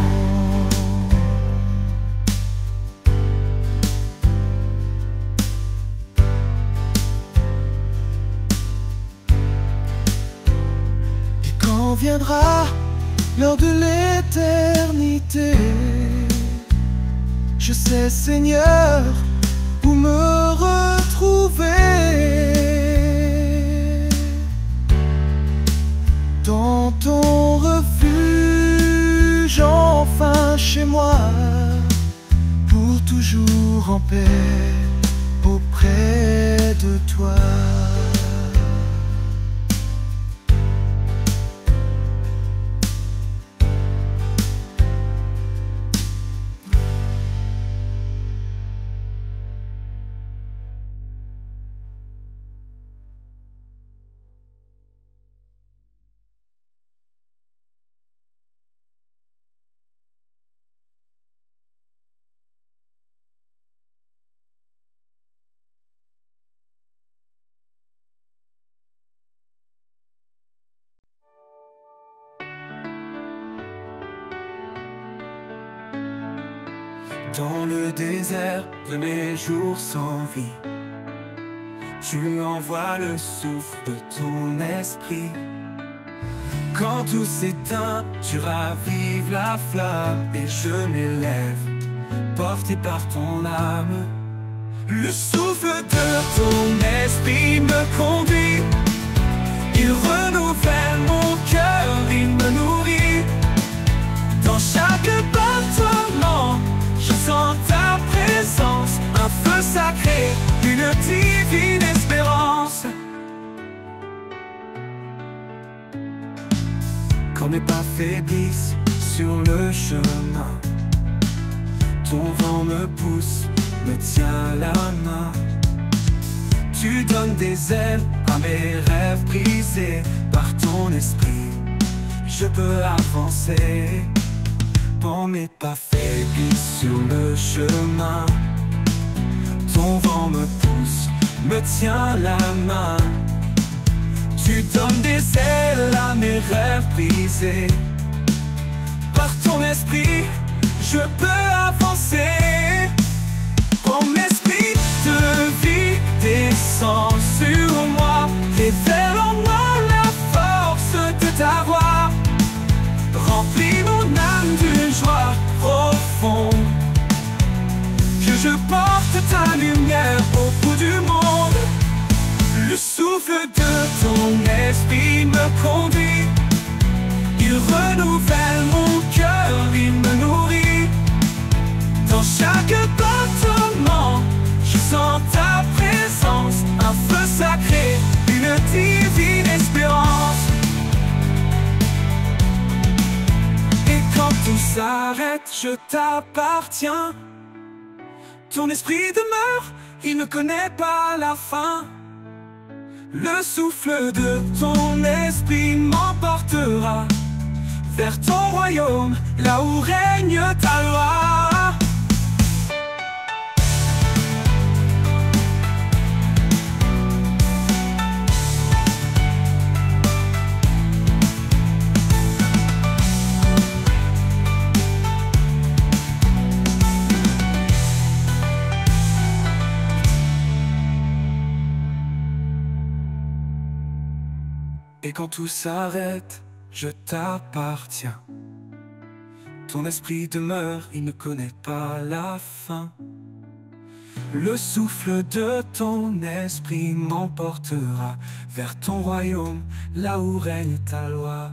Et quand viendra l'heure de l'éternité, je sais, Seigneur, où me retrouver. Dans ton refuge, enfin chez moi, pour toujours en paix auprès de toi. Dans le désert de mes jours sans vie, tu envoies le souffle de ton esprit. Quand tout s'éteint, tu ravives la flamme et je m'élève, porté par ton âme. Le souffle de ton esprit me conduit, il renouvelle mon cœur, il me nourrit. Dans chaque battement, je sens ta présence, un feu sacré, une divine espérance. Quand mes pas faiblissent sur le chemin, ton vent me pousse, me tient la main. Tu donnes des ailes à mes rêves brisés, par ton esprit, je peux avancer. Quand mes pas faiblissent sur le chemin, ton vent me pousse, me tient la main. Tu donnes des ailes à mes rêves brisés, par ton esprit, je peux avancer. Ton esprit de vie descend sur moi, révèle en moi la force de ta voix. Remplis mon âme d'une joie profonde, que je porte ta lumière au bout du monde. Le souffle de ton esprit me conduit, il renouvelle mon cœur, il me nourrit. Dans chaque battement, je sens ta présence, un feu sacré, une divine espérance. Et quand tout s'arrête, je t'appartiens. Ton esprit demeure, il ne connaît pas la fin. Le souffle de ton esprit m'emportera vers ton royaume, là où règne ta loi. Et quand tout s'arrête, je t'appartiens. Ton esprit demeure, il ne connaît pas la fin. Le souffle de ton esprit m'emportera vers ton royaume, là où règne ta loi.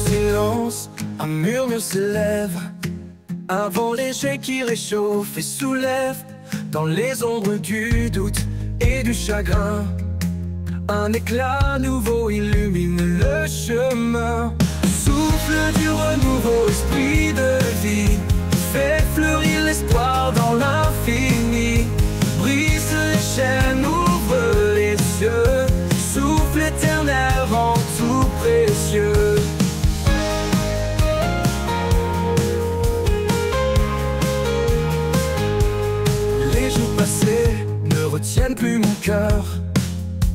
Silence, un murmure s'élève, un vent léger qui réchauffe et soulève. Dans les ombres du doute et du chagrin, Un éclat nouveau illumine le chemin. Souffle du renouveau, esprit de vie, fait fleurir l'espoir dans l'infini. Brise les chaînes, ouvre les yeux, souffle éternel rend tout précieux. Les jours passés ne retiennent plus mon cœur,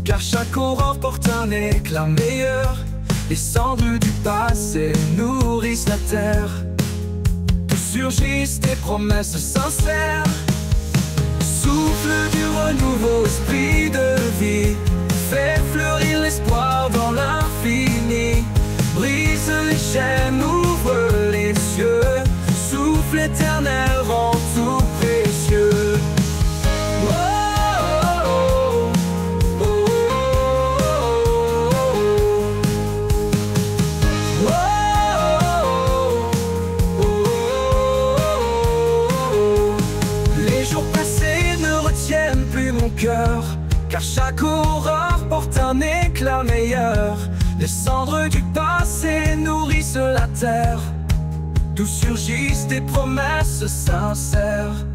car chaque aurore porte un éclat meilleur. Les cendres du passé nourrissent la terre, d'où surgissent tes promesses sincères. Souffle du renouveau, esprit de vie, fait fleurir l'espoir dans l'infini. Brise les chaînes, ouvre les yeux, souffle éternel rend tout précieux. Car chaque aurore porte un éclat meilleur. Les cendres du passé nourrissent la terre, d'où surgissent des promesses sincères.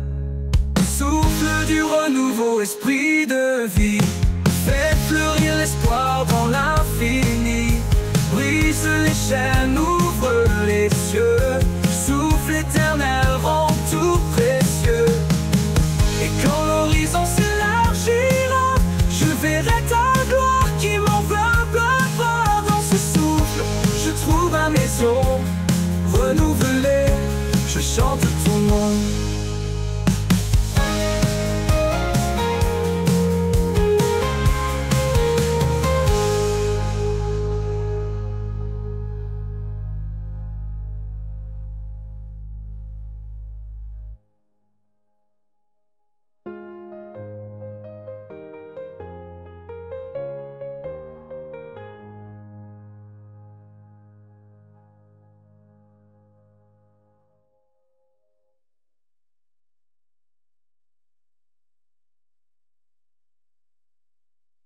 Souffle du renouveau, esprit de vie, fait fleurir l'espoir dans l'infini. Brise les chaînes,